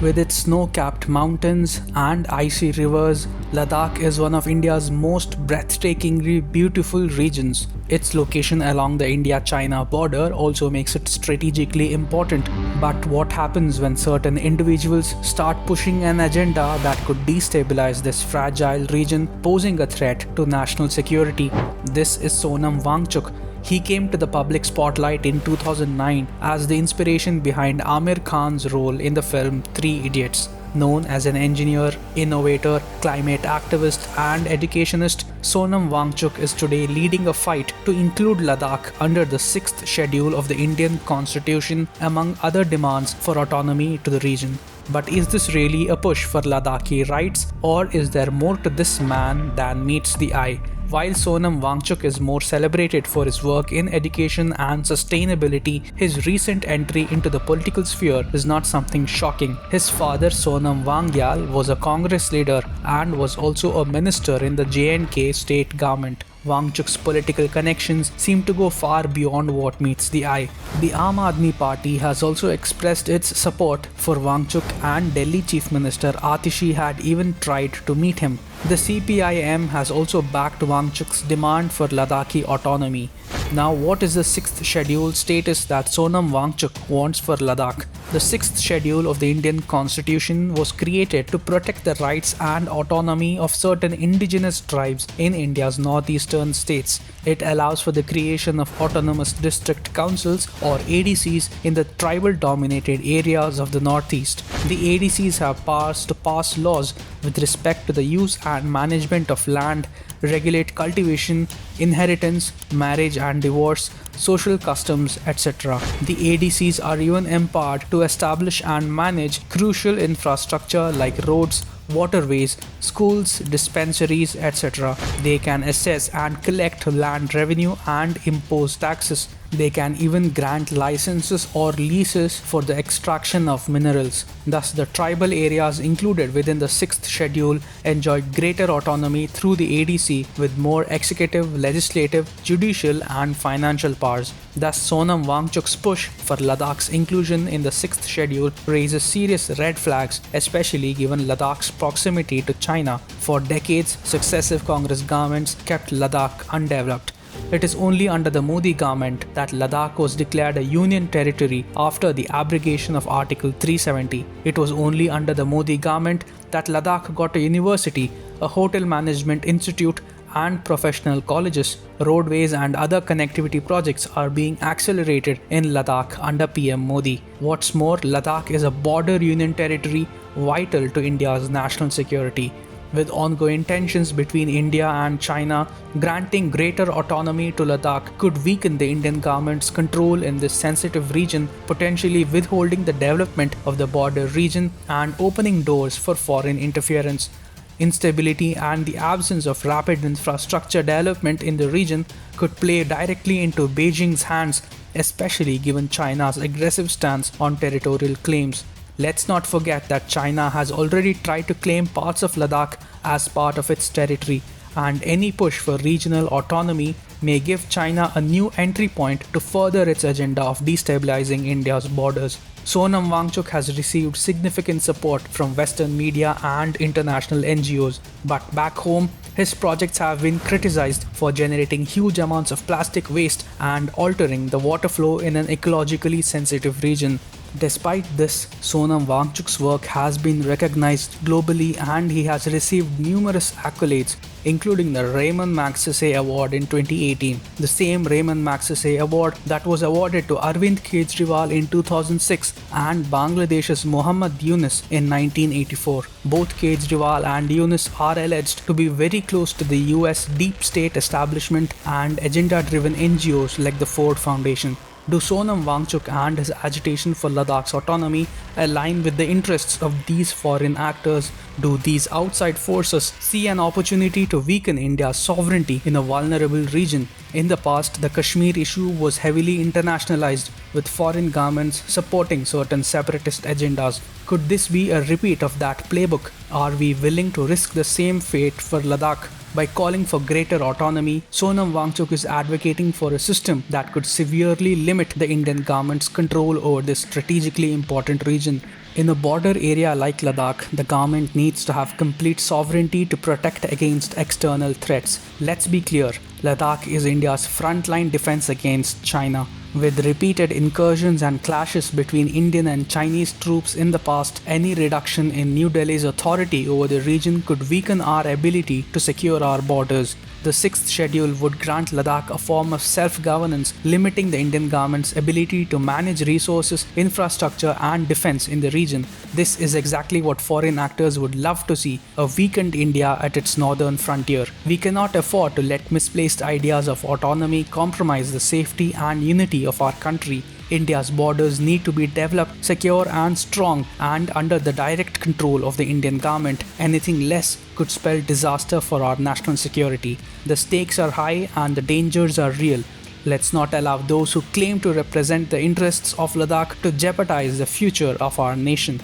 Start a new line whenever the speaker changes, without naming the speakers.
With its snow-capped mountains and icy rivers, Ladakh is one of India's most breathtakingly beautiful regions. Its location along the India-China border also makes it strategically important. But what happens when certain individuals start pushing an agenda that could destabilize this fragile region, posing a threat to national security? This is Sonam Wangchuk. He came to the public spotlight in 2009 as the inspiration behind Amir Khan's role in the film Three Idiots. Known as an engineer, innovator, climate activist, and educationist, Sonam Wangchuk is today leading a fight to include Ladakh under the 6th schedule of the Indian Constitution, among other demands for autonomy to the region. But is this really a push for Ladakhi rights, or is there more to this man than meets the eye? While Sonam Wangchuk is more celebrated for his work in education and sustainability, his recent entry into the political sphere is not something shocking. His father Sonam Wangyal was a Congress leader and was also a minister in the J&K state government. Wangchuk's political connections seem to go far beyond what meets the eye. The Aam Aadmi Party has also expressed its support for Wangchuk, and Delhi Chief Minister Atishi had even tried to meet him. The CPIM has also backed Wangchuk's demand for Ladakhi autonomy. Now, what is the 6th schedule status that Sonam Wangchuk wants for Ladakh? The 6th schedule of the Indian Constitution was created to protect the rights and autonomy of certain indigenous tribes in India's northeastern states. It allows for the creation of autonomous district councils or ADCs in the tribal-dominated areas of the northeast. The ADCs have powers to pass laws with respect to the use and management of land, regulate cultivation, inheritance, marriage and divorce, social customs, etc. The ADCs are even empowered to establish and manage crucial infrastructure like roads, waterways, schools, dispensaries, etc. They can assess and collect land revenue and impose taxes. They can even grant licenses or leases for the extraction of minerals. Thus, the tribal areas included within the 6th schedule enjoy greater autonomy through the ADC with more executive, legislative, judicial and financial powers. Thus, Sonam Wangchuk's push for Ladakh's inclusion in the 6th schedule raises serious red flags, especially given Ladakh's proximity to China. For decades, successive Congress governments kept Ladakh undeveloped. It is only under the Modi government that Ladakh was declared a union territory after the abrogation of Article 370. It was only under the Modi government that Ladakh got a university, a hotel management institute, and professional colleges. Roadways and other connectivity projects are being accelerated in Ladakh under PM Modi. What's more, Ladakh is a border union territory vital to India's national security. With ongoing tensions between India and China, granting greater autonomy to Ladakh could weaken the Indian government's control in this sensitive region, potentially withholding the development of the border region and opening doors for foreign interference. Instability and the absence of rapid infrastructure development in the region could play directly into Beijing's hands, especially given China's aggressive stance on territorial claims. Let's not forget that China has already tried to claim parts of Ladakh as part of its territory, and any push for regional autonomy may give China a new entry point to further its agenda of destabilizing India's borders. Sonam Wangchuk has received significant support from Western media and international NGOs, but back home, his projects have been criticized for generating huge amounts of plastic waste and altering the water flow in an ecologically sensitive region. Despite this, Sonam Wangchuk's work has been recognized globally and he has received numerous accolades, including the Raymond Magsaysay Award in 2018, the same Raymond Magsaysay Award that was awarded to Arvind Kejriwal in 2006 and Bangladesh's Muhammad Yunus in 1984. Both Kejriwal and Yunus are alleged to be very close to the US deep state establishment and agenda-driven NGOs like the Ford Foundation. Do Sonam Wangchuk and his agitation for Ladakh's autonomy align with the interests of these foreign actors? Do these outside forces see an opportunity to weaken India's sovereignty in a vulnerable region? In the past, the Kashmir issue was heavily internationalized, with foreign governments supporting certain separatist agendas. Could this be a repeat of that playbook? Are we willing to risk the same fate for Ladakh? By calling for greater autonomy, Sonam Wangchuk is advocating for a system that could severely limit the Indian government's control over this strategically important region. In a border area like Ladakh, the government needs to have complete sovereignty to protect against external threats. Let's be clear, Ladakh is India's frontline defense against China. With repeated incursions and clashes between Indian and Chinese troops in the past, any reduction in New Delhi's authority over the region could weaken our ability to secure our borders. The 6th schedule would grant Ladakh a form of self-governance, limiting the Indian government's ability to manage resources, infrastructure and defense in the region. This is exactly what foreign actors would love to see, a weakened India at its northern frontier. We cannot afford to let misplaced ideas of autonomy compromise the safety and unity of our country. India's borders need to be developed, secure and strong, and under the direct control of the Indian government. Anything less could spell disaster for our national security. The stakes are high and the dangers are real. Let's not allow those who claim to represent the interests of Ladakh to jeopardize the future of our nation.